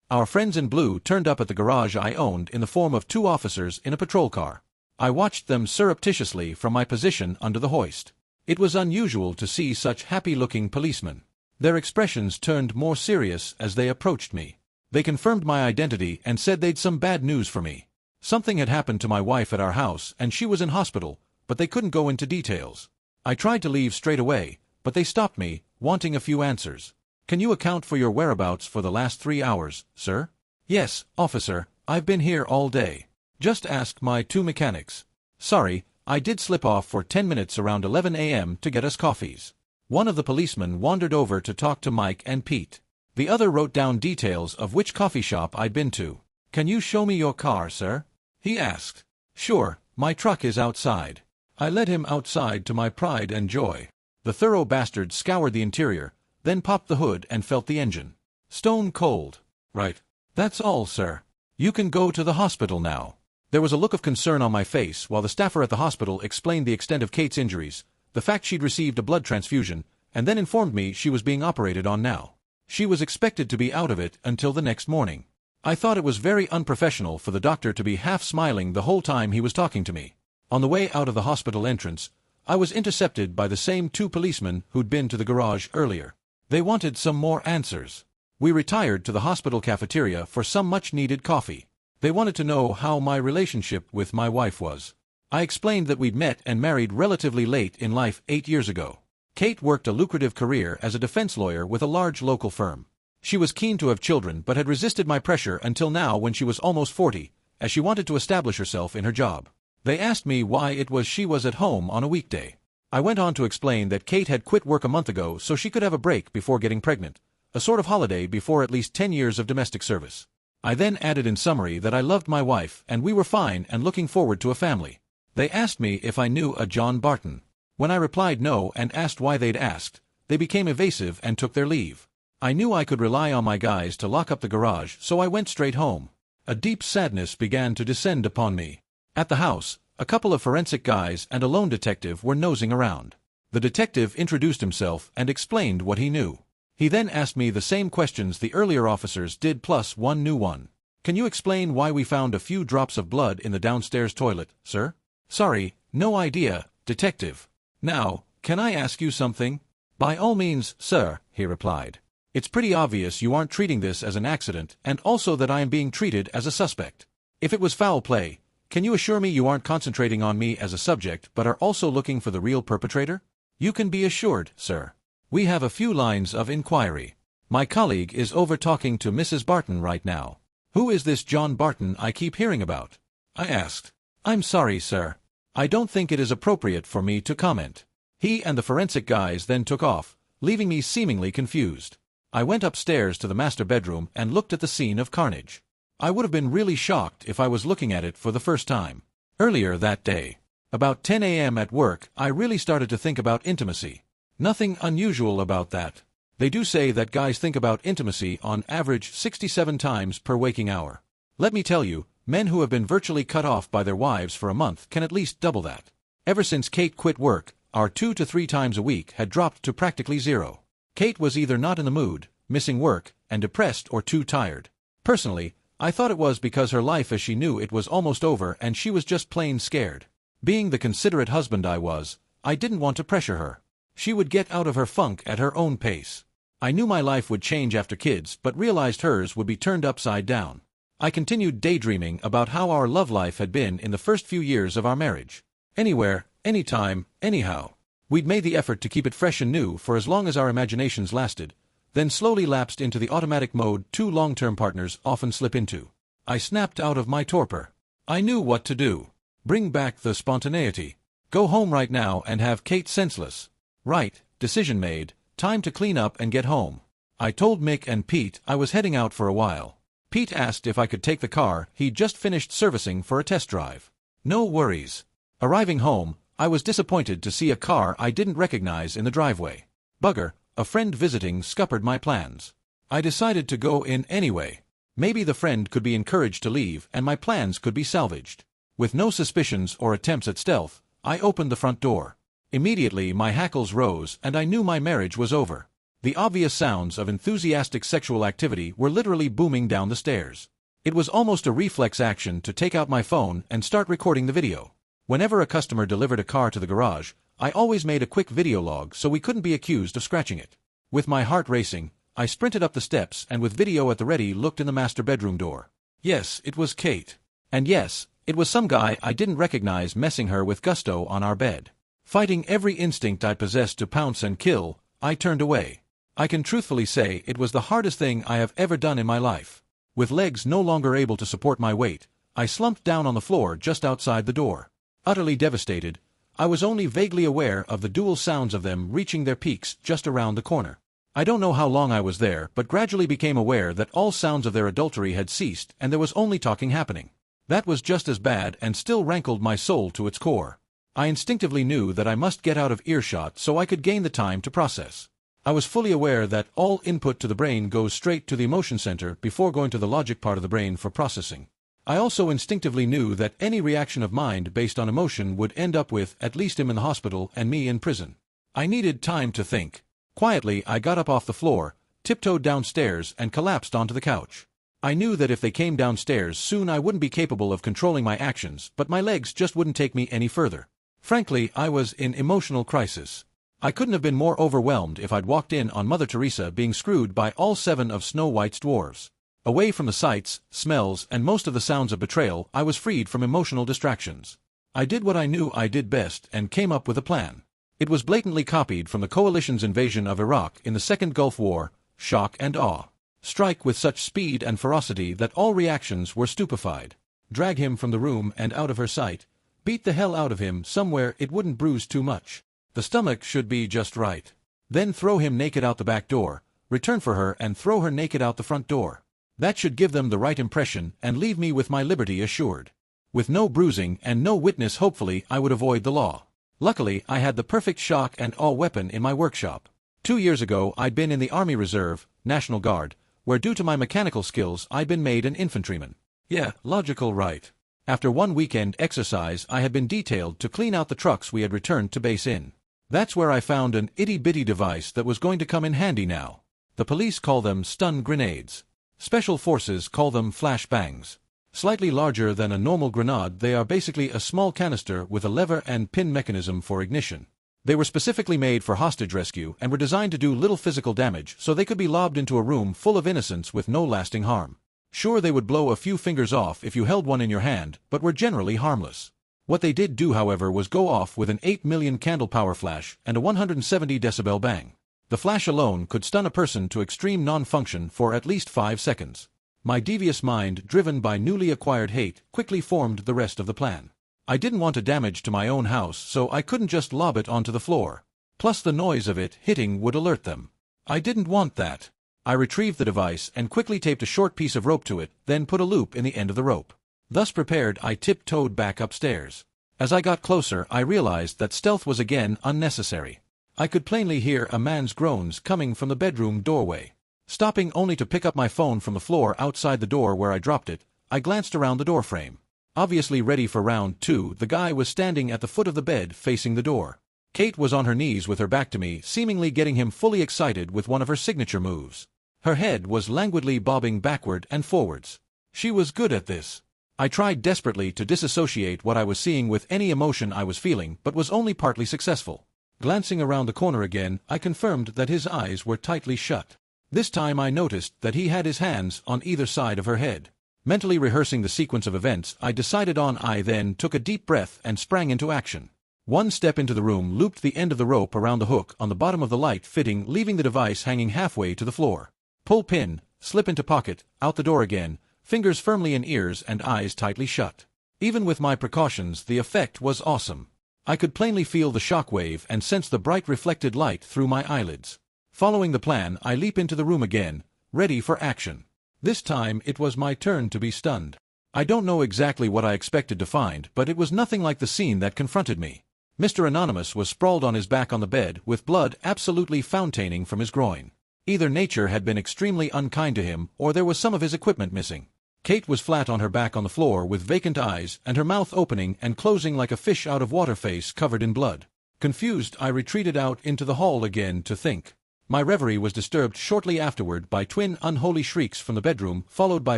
Our friends in blue turned up at the garage I owned in the form of 2 officers in a patrol car. I watched them surreptitiously from my position under the hoist. It was unusual to see such happy-looking policemen. Their expressions turned more serious as they approached me. They confirmed my identity and said they'd some bad news for me. Something had happened to my wife at our house and she was in hospital, but they couldn't go into details. I tried to leave straight away, but they stopped me, wanting a few answers. "Can you account for your whereabouts for the last 3 hours, sir?" "Yes, officer, I've been here all day. Just ask my 2 mechanics. Sorry, I did slip off for 10 minutes around 11 a.m. to get us coffees." One of the policemen wandered over to talk to Mike and Pete. The other wrote down details of which coffee shop I'd been to. "Can you show me your car, sir?" he asked. "Sure, my truck is outside." I led him outside to my pride and joy. The thorough bastard scoured the interior, then popped the hood and felt the engine. Stone cold. "Right. That's all, sir. You can go to the hospital now." There was a look of concern on my face while the staffer at the hospital explained the extent of Kate's injuries, the fact she'd received a blood transfusion, and then informed me she was being operated on now. She was expected to be out of it until the next morning. I thought it was very unprofessional for the doctor to be half smiling the whole time he was talking to me. On the way out of the hospital entrance, I was intercepted by the same 2 policemen who'd been to the garage earlier. They wanted some more answers. We retired to the hospital cafeteria for some much-needed coffee. They wanted to know how my relationship with my wife was. I explained that we'd met and married relatively late in life 8 years ago. Kate worked a lucrative career as a defense lawyer with a large local firm. She was keen to have children but had resisted my pressure until now when she was almost 40, as she wanted to establish herself in her job. They asked me why it was she was at home on a weekday. I went on to explain that Kate had quit work a month ago so she could have a break before getting pregnant, a sort of holiday before at least 10 years of domestic service. I then added in summary that I loved my wife and we were fine and looking forward to a family. They asked me if I knew a John Barton. When I replied no and asked why they'd asked, they became evasive and took their leave. I knew I could rely on my guys to lock up the garage, so I went straight home. A deep sadness began to descend upon me. At the house, a couple of forensic guys and a lone detective were nosing around. The detective introduced himself and explained what he knew. He then asked me the same questions the earlier officers did plus one new one. "Can you explain why we found a few drops of blood in the downstairs toilet, sir?" "Sorry, no idea, detective." "Now, can I ask you something?" "By all means, sir," he replied. "It's pretty obvious you aren't treating this as an accident and also that I am being treated as a suspect. If it was foul play, can you assure me you aren't concentrating on me as a subject but are also looking for the real perpetrator?" "You can be assured, sir. We have a few lines of inquiry. My colleague is over talking to Mrs. Barton right now." "Who is this John Barton I keep hearing about?" I asked. "I'm sorry, sir. I don't think it is appropriate for me to comment." He and the forensic guys then took off, leaving me seemingly confused. I went upstairs to the master bedroom and looked at the scene of carnage. I would have been really shocked if I was looking at it for the first time. Earlier that day, about 10 a.m. at work, I really started to think about intimacy. Nothing unusual about that. They do say that guys think about intimacy on average 67 times per waking hour. Let me tell you, men who have been virtually cut off by their wives for a month can at least double that. Ever since Kate quit work, our 2 to 3 times a week had dropped to practically 0. Kate was either not in the mood, missing work, and depressed or too tired. Personally, I thought it was because her life as she knew it was almost over and she was just plain scared. Being the considerate husband I was, I didn't want to pressure her. She would get out of her funk at her own pace. I knew my life would change after kids but realized hers would be turned upside down. I continued daydreaming about how our love life had been in the first few years of our marriage. Anywhere, anytime, anyhow. We'd made the effort to keep it fresh and new for as long as our imaginations lasted, then slowly lapsed into the automatic mode 2 long-term partners often slip into. I snapped out of my torpor. I knew what to do. Bring back the spontaneity. Go home right now and have Kate senseless. Right, decision made, time to clean up and get home. I told Mick and Pete I was heading out for a while. Pete asked if I could take the car he'd just finished servicing for a test drive. No worries. Arriving home, I was disappointed to see a car I didn't recognize in the driveway. Bugger, a friend visiting scuppered my plans. I decided to go in anyway. Maybe the friend could be encouraged to leave and my plans could be salvaged. With no suspicions or attempts at stealth, I opened the front door. Immediately my hackles rose and I knew my marriage was over. The obvious sounds of enthusiastic sexual activity were literally booming down the stairs. It was almost a reflex action to take out my phone and start recording the video. Whenever a customer delivered a car to the garage, I always made a quick video log so we couldn't be accused of scratching it. With my heart racing, I sprinted up the steps and with video at the ready looked in the master bedroom door. Yes, it was Kate. And yes, it was some guy I didn't recognize messing her with gusto on our bed. Fighting every instinct I possessed to pounce and kill, I turned away. I can truthfully say it was the hardest thing I have ever done in my life. With legs no longer able to support my weight, I slumped down on the floor just outside the door. Utterly devastated, I was only vaguely aware of the dual sounds of them reaching their peaks just around the corner. I don't know how long I was there, but gradually became aware that all sounds of their adultery had ceased and there was only talking happening. That was just as bad and still rankled my soul to its core. I instinctively knew that I must get out of earshot so I could gain the time to process. I was fully aware that all input to the brain goes straight to the emotion center before going to the logic part of the brain for processing. I also instinctively knew that any reaction of mind based on emotion would end up with at least him in the hospital and me in prison. I needed time to think. Quietly, I got up off the floor, tiptoed downstairs and collapsed onto the couch. I knew that if they came downstairs soon I wouldn't be capable of controlling my actions, but my legs just wouldn't take me any further. Frankly, I was in emotional crisis. I couldn't have been more overwhelmed if I'd walked in on Mother Teresa being screwed by all 7 of Snow White's dwarves. Away from the sights, smells, and most of the sounds of betrayal, I was freed from emotional distractions. I did what I knew I did best and came up with a plan. It was blatantly copied from the coalition's invasion of Iraq in the Second Gulf War: shock and awe. Strike with such speed and ferocity that all reactions were stupefied. Drag him from the room and out of her sight. Beat the hell out of him somewhere it wouldn't bruise too much. The stomach should be just right. Then throw him naked out the back door, return for her and throw her naked out the front door. That should give them the right impression and leave me with my liberty assured. With no bruising and no witness, hopefully I would avoid the law. Luckily, I had the perfect shock and awe weapon in my workshop. 2 years ago I'd been in the Army Reserve, National Guard, where due to my mechanical skills I'd been made an infantryman. Yeah, logical, right? After one weekend exercise I had been detailed to clean out the trucks we had returned to base in. That's where I found an itty-bitty device that was going to come in handy now. The police call them stun grenades. Special forces call them flashbangs. Slightly larger than a normal grenade, they are basically a small canister with a lever and pin mechanism for ignition. They were specifically made for hostage rescue and were designed to do little physical damage so they could be lobbed into a room full of innocents with no lasting harm. Sure, they would blow a few fingers off if you held one in your hand, but were generally harmless. What they did do, however, was go off with an 8 million candle power flash and a 170 decibel bang. The flash alone could stun a person to extreme non-function for at least 5 seconds. My devious mind, driven by newly acquired hate, quickly formed the rest of the plan. I didn't want a damage to my own house, so I couldn't just lob it onto the floor. Plus the noise of it hitting would alert them. I didn't want that. I retrieved the device and quickly taped a short piece of rope to it, then put a loop in the end of the rope. Thus prepared, I tiptoed back upstairs. As I got closer, I realized that stealth was again unnecessary. I could plainly hear a man's groans coming from the bedroom doorway. Stopping only to pick up my phone from the floor outside the door where I dropped it, I glanced around the doorframe. Obviously ready for round 2, the guy was standing at the foot of the bed facing the door. Kate was on her knees with her back to me, seemingly getting him fully excited with one of her signature moves. Her head was languidly bobbing backward and forwards. She was good at this. I tried desperately to disassociate what I was seeing with any emotion I was feeling, but was only partly successful. Glancing around the corner again, I confirmed that his eyes were tightly shut. This time I noticed that he had his hands on either side of her head. Mentally rehearsing the sequence of events, I decided on. I then took a deep breath and sprang into action. One step into the room, looped the end of the rope around the hook on the bottom of the light fitting, leaving the device hanging halfway to the floor. Pull pin, slip into pocket, out the door again, fingers firmly in ears and eyes tightly shut. Even with my precautions, the effect was awesome. I could plainly feel the shock wave and sense the bright reflected light through my eyelids. Following the plan, I leap into the room again, ready for action. This time it was my turn to be stunned. I don't know exactly what I expected to find, but it was nothing like the scene that confronted me. Mr. Anonymous was sprawled on his back on the bed, with blood absolutely fontaining from his groin. Either nature had been extremely unkind to him, or there was some of his equipment missing. Kate was flat on her back on the floor with vacant eyes and her mouth opening and closing like a fish out of water face covered in blood. Confused, I retreated out into the hall again to think. My reverie was disturbed shortly afterward by twin unholy shrieks from the bedroom, followed by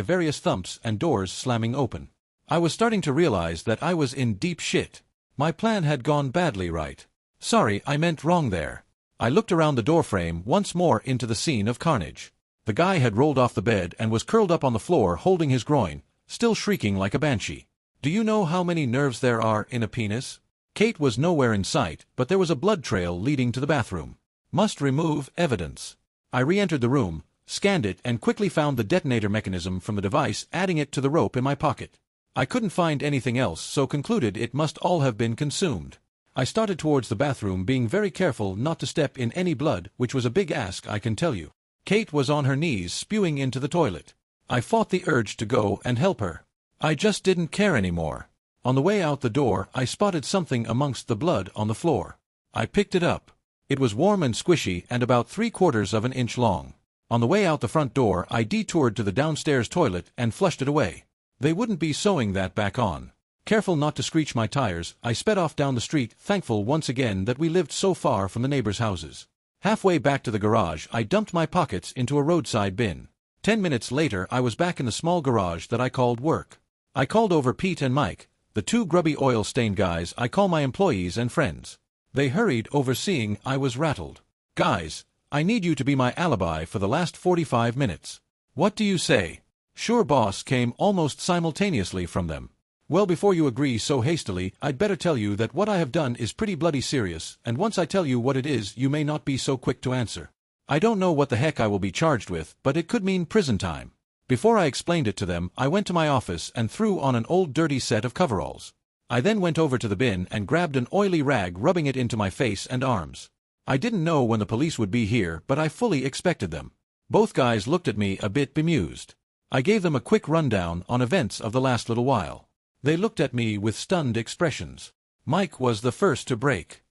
various thumps and doors slamming open. I was starting to realize that I was in deep shit. My plan had gone badly right. Sorry, I meant wrong there. I looked around the doorframe once more into the scene of carnage. The guy had rolled off the bed and was curled up on the floor holding his groin, still shrieking like a banshee. Do you know how many nerves there are in a penis? Kate was nowhere in sight, but there was a blood trail leading to the bathroom. Must remove evidence. I re-entered the room, scanned it and quickly found the detonator mechanism from the device, adding it to the rope in my pocket. I couldn't find anything else, so concluded it must all have been consumed. I started towards the bathroom, being very careful not to step in any blood, which was a big ask, I can tell you. Kate was on her knees spewing into the toilet. I fought the urge to go and help her. I just didn't care anymore. On the way out the door, I spotted something amongst the blood on the floor. I picked it up. It was warm and squishy and about 3/4 of an inch long. On the way out the front door, I detoured to the downstairs toilet and flushed it away. They wouldn't be sewing that back on. Careful not to screech my tires, I sped off down the street, thankful once again that we lived so far from the neighbors' houses. Halfway back to the garage, I dumped my pockets into a roadside bin. 10 minutes later, I was back in the small garage that I called work. I called over Pete and Mike, the two grubby oil-stained guys I call my employees and friends. They hurried over, seeing I was rattled. Guys, I need you to be my alibi for the last 45 minutes. What do you say? Sure, boss, came almost simultaneously from them. Well, before you agree so hastily, I'd better tell you that what I have done is pretty bloody serious, and once I tell you what it is, you may not be so quick to answer. I don't know what the heck I will be charged with, but it could mean prison time. Before I explained it to them, I went to my office and threw on an old dirty set of coveralls. I then went over to the bin and grabbed an oily rag, rubbing it into my face and arms. I didn't know when the police would be here, but I fully expected them. Both guys looked at me a bit bemused. I gave them a quick rundown on events of the last little while. They looked at me with stunned expressions. Mike was the first to break.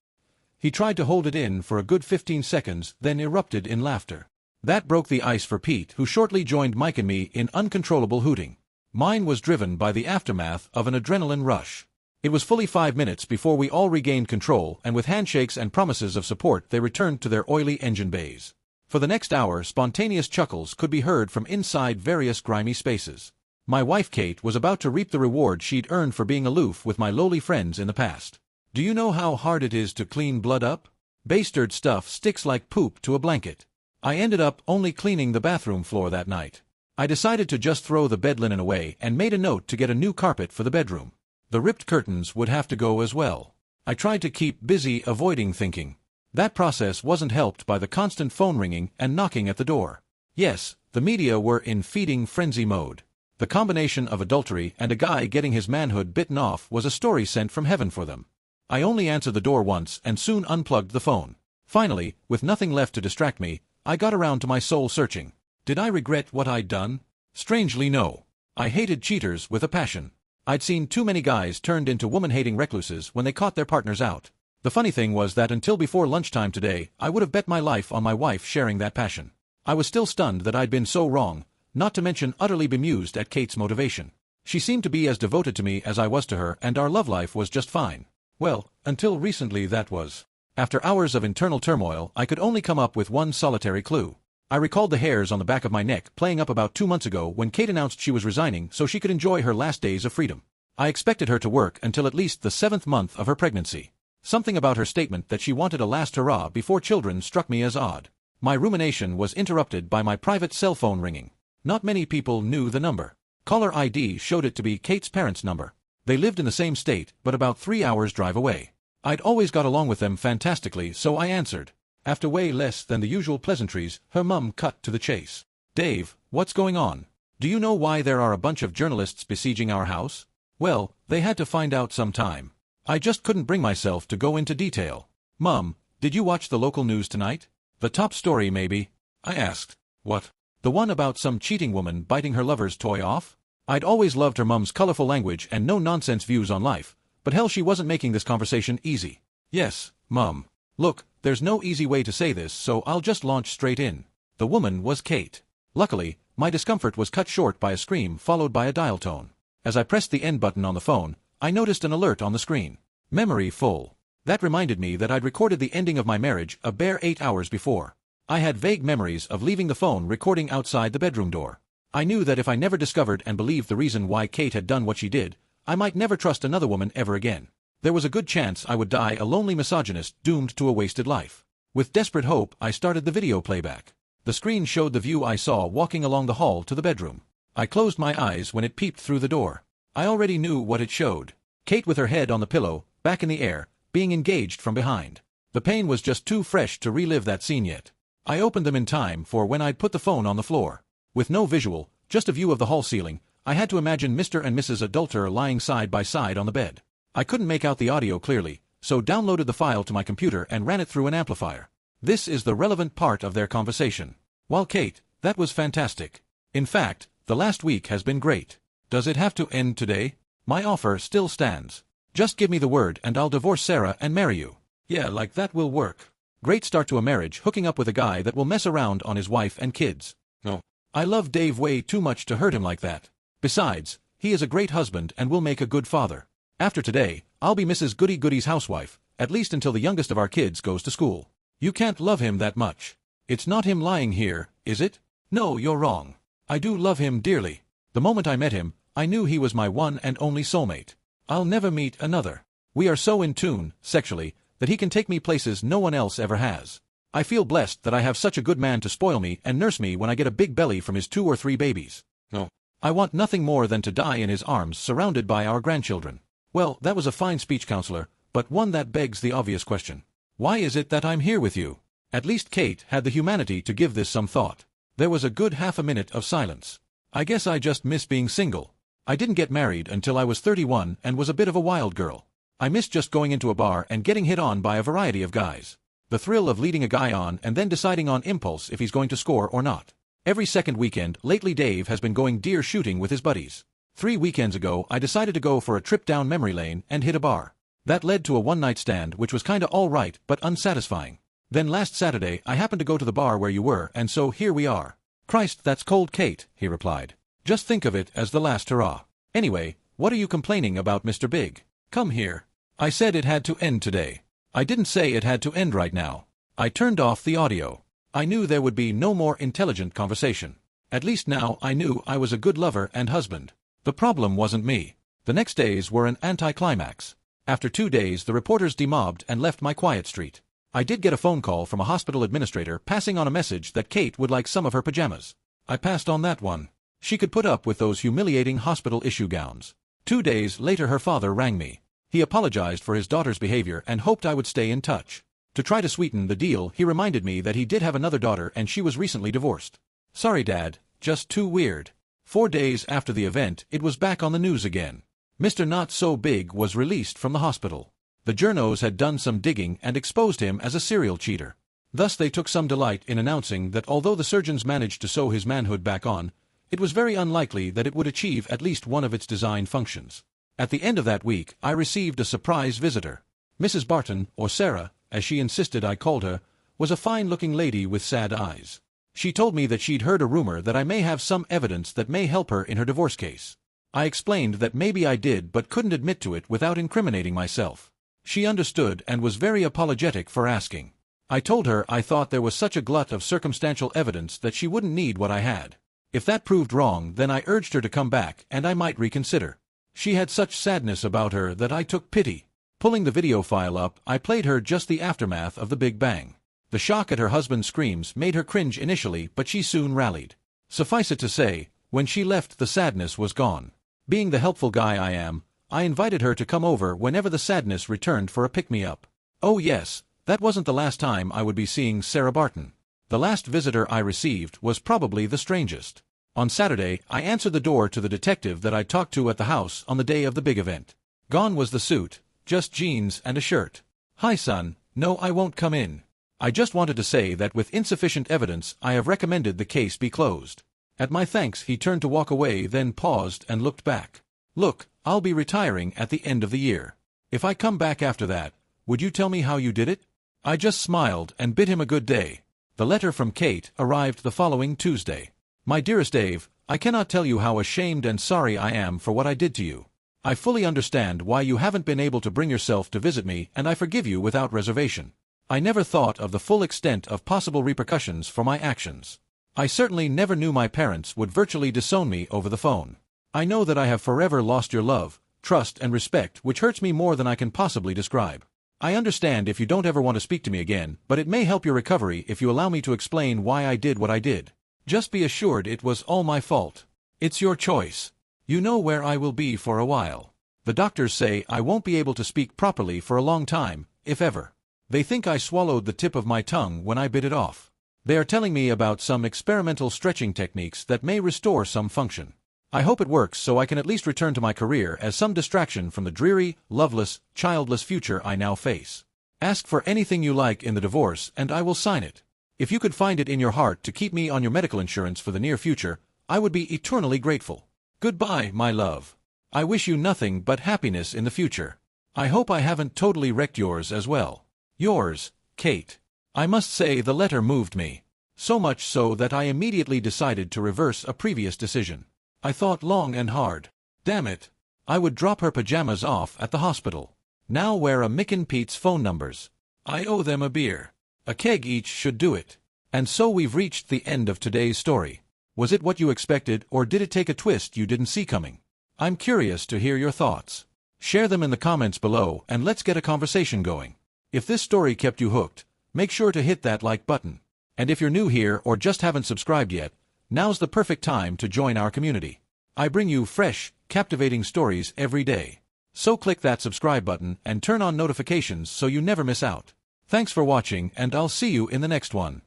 He tried to hold it in for a good 15 seconds, then erupted in laughter. That broke the ice for Pete, who shortly joined Mike and me in uncontrollable hooting. Mine was driven by the aftermath of an adrenaline rush. It was fully 5 minutes before we all regained control, and with handshakes and promises of support they returned to their oily engine bays. For the next hour, spontaneous chuckles could be heard from inside various grimy spaces. My wife Kate was about to reap the reward she'd earned for being aloof with my lowly friends in the past. Do you know how hard it is to clean blood up? Bastard stuff sticks like poop to a blanket. I ended up only cleaning the bathroom floor that night. I decided to just throw the bed linen away and made a note to get a new carpet for the bedroom. The ripped curtains would have to go as well. I tried to keep busy avoiding thinking. That process wasn't helped by the constant phone ringing and knocking at the door. Yes, the media were in feeding frenzy mode. The combination of adultery and a guy getting his manhood bitten off was a story sent from heaven for them. I only answered the door once and soon unplugged the phone. Finally, with nothing left to distract me, I got around to my soul searching. Did I regret what I'd done? Strangely, no. I hated cheaters with a passion. I'd seen too many guys turned into woman-hating recluses when they caught their partners out. The funny thing was that until before lunchtime today, I would have bet my life on my wife sharing that passion. I was still stunned that I'd been so wrong, not to mention utterly bemused at Kate's motivation. She seemed to be as devoted to me as I was to her, and our love life was just fine. Well, until recently that was. After hours of internal turmoil, I could only come up with one solitary clue. I recalled the hairs on the back of my neck playing up about 2 months ago when Kate announced she was resigning so she could enjoy her last days of freedom. I expected her to work until at least the 7th month of her pregnancy. Something about her statement that she wanted a last hurrah before children struck me as odd. My rumination was interrupted by my private cell phone ringing. Not many people knew the number. Caller ID showed it to be Kate's parents' number. They lived in the same state, but about 3 hours' drive away. I'd always got along with them fantastically, so I answered. After way less than the usual pleasantries, her mum cut to the chase. Dave, what's going on? Do you know why there are a bunch of journalists besieging our house? Well, they had to find out sometime. I just couldn't bring myself to go into detail. Mum, did you watch the local news tonight? The top story, maybe? I asked. What? The one about some cheating woman biting her lover's toy off? I'd always loved her mum's colorful language and no-nonsense views on life, but hell, she wasn't making this conversation easy. Yes, Mum. Look, there's no easy way to say this, so I'll just launch straight in. The woman was Kate. Luckily, my discomfort was cut short by a scream followed by a dial tone. As I pressed the end button on the phone, I noticed an alert on the screen. Memory full. That reminded me that I'd recorded the ending of my marriage a bare 8 hours before. I had vague memories of leaving the phone recording outside the bedroom door. I knew that if I never discovered and believed the reason why Kate had done what she did, I might never trust another woman ever again. There was a good chance I would die a lonely misogynist doomed to a wasted life. With desperate hope, I started the video playback. The screen showed the view I saw walking along the hall to the bedroom. I closed my eyes when it peeped through the door. I already knew what it showed. Kate with her head on the pillow, back in the air, being engaged from behind. The pain was just too fresh to relive that scene yet. I opened them in time for when I'd put the phone on the floor. With no visual, just a view of the hall ceiling, I had to imagine Mr. and Mrs. Adulterer lying side by side on the bed. I couldn't make out the audio clearly, so downloaded the file to my computer and ran it through an amplifier. This is the relevant part of their conversation. "Well, Kate, that was fantastic. In fact, the last week has been great. Does it have to end today? My offer still stands. Just give me the word and I'll divorce Sarah and marry you." "Yeah, like that will work." Great start to a marriage, hooking up with a guy that will mess around on his wife and kids. No. I love Dave way too much to hurt him like that. Besides, he is a great husband and will make a good father. After today, I'll be Mrs. Goody-Goody's housewife, at least until the youngest of our kids goes to school. You can't love him that much. It's not him lying here, is it? No, you're wrong. I do love him dearly. The moment I met him, I knew he was my one and only soulmate. I'll never meet another. We are so in tune, sexually, that he can take me places no one else ever has. I feel blessed that I have such a good man to spoil me and nurse me when I get a big belly from his 2 or 3 babies. No. I want nothing more than to die in his arms surrounded by our grandchildren. Well, that was a fine speech, counselor, but one that begs the obvious question. Why is it that I'm here with you? At least Kate had the humanity to give this some thought. There was a good half a minute of silence. I guess I just miss being single. I didn't get married until I was 31 and was a bit of a wild girl. I miss just going into a bar and getting hit on by a variety of guys. The thrill of leading a guy on and then deciding on impulse if he's going to score or not. Every second weekend, lately Dave has been going deer shooting with his buddies. 3 weekends ago, I decided to go for a trip down memory lane and hit a bar. That led to a one-night stand which was kinda alright but unsatisfying. Then last Saturday, I happened to go to the bar where you were, and so here we are. "Christ, that's cold, Kate," he replied. "Just think of it as the last hurrah. Anyway, what are you complaining about, Mr. Big? Come here." I said it had to end today. I didn't say it had to end right now. I turned off the audio. I knew there would be no more intelligent conversation. At least now I knew I was a good lover and husband. The problem wasn't me. The next days were an anticlimax. After 2 days the reporters demobbed and left my quiet street. I did get a phone call from a hospital administrator passing on a message that Kate would like some of her pajamas. I passed on that one. She could put up with those humiliating hospital issue gowns. 2 days later her father rang me. He apologized for his daughter's behavior and hoped I would stay in touch. To try to sweeten the deal, he reminded me that he did have another daughter and she was recently divorced. Sorry, Dad, just too weird. 4 days after the event, it was back on the news again. Mr. Not So Big was released from the hospital. The journos had done some digging and exposed him as a serial cheater. Thus they took some delight in announcing that although the surgeons managed to sew his manhood back on, it was very unlikely that it would achieve at least one of its design functions. At the end of that week, I received a surprise visitor. Mrs. Barton, or Sarah, as she insisted I called her, was a fine-looking lady with sad eyes. She told me that she'd heard a rumor that I may have some evidence that may help her in her divorce case. I explained that maybe I did but couldn't admit to it without incriminating myself. She understood and was very apologetic for asking. I told her I thought there was such a glut of circumstantial evidence that she wouldn't need what I had. If that proved wrong, then I urged her to come back and I might reconsider. She had such sadness about her that I took pity. Pulling the video file up, I played her just the aftermath of the Big Bang. The shock at her husband's screams made her cringe initially, but she soon rallied. Suffice it to say, when she left the sadness was gone. Being the helpful guy I am, I invited her to come over whenever the sadness returned for a pick-me-up. Oh yes, that wasn't the last time I would be seeing Sarah Barton. The last visitor I received was probably the strangest. On Saturday, I answered the door to the detective that I talked to at the house on the day of the big event. Gone was the suit, just jeans and a shirt. "Hi son, no I won't come in. I just wanted to say that with insufficient evidence I have recommended the case be closed." At my thanks he turned to walk away, then paused and looked back. "Look, I'll be retiring at the end of the year. If I come back after that, would you tell me how you did it?" I just smiled and bid him a good day. The letter from Kate arrived the following Tuesday. "My dearest Dave, I cannot tell you how ashamed and sorry I am for what I did to you. I fully understand why you haven't been able to bring yourself to visit me and I forgive you without reservation. I never thought of the full extent of possible repercussions for my actions. I certainly never knew my parents would virtually disown me over the phone. I know that I have forever lost your love, trust, and respect, which hurts me more than I can possibly describe. I understand if you don't ever want to speak to me again, but it may help your recovery if you allow me to explain why I did what I did. Just be assured it was all my fault. It's your choice. You know where I will be for a while. The doctors say I won't be able to speak properly for a long time, if ever. They think I swallowed the tip of my tongue when I bit it off. They are telling me about some experimental stretching techniques that may restore some function. I hope it works so I can at least return to my career as some distraction from the dreary, loveless, childless future I now face. Ask for anything you like in the divorce and I will sign it. If you could find it in your heart to keep me on your medical insurance for the near future, I would be eternally grateful. Goodbye, my love. I wish you nothing but happiness in the future. I hope I haven't totally wrecked yours as well. Yours, Kate. I must say the letter moved me. So much so that I immediately decided to reverse a previous decision. I thought long and hard. Damn it. I would drop her pajamas off at the hospital. Now where are Mick and Pete's phone numbers? I owe them a beer. A keg each should do it. And so we've reached the end of today's story. Was it what you expected, or did it take a twist you didn't see coming? I'm curious to hear your thoughts. Share them in the comments below and let's get a conversation going. If this story kept you hooked, make sure to hit that like button. And if you're new here or just haven't subscribed yet, now's the perfect time to join our community. I bring you fresh, captivating stories every day. So click that subscribe button and turn on notifications so you never miss out. Thanks for watching and I'll see you in the next one.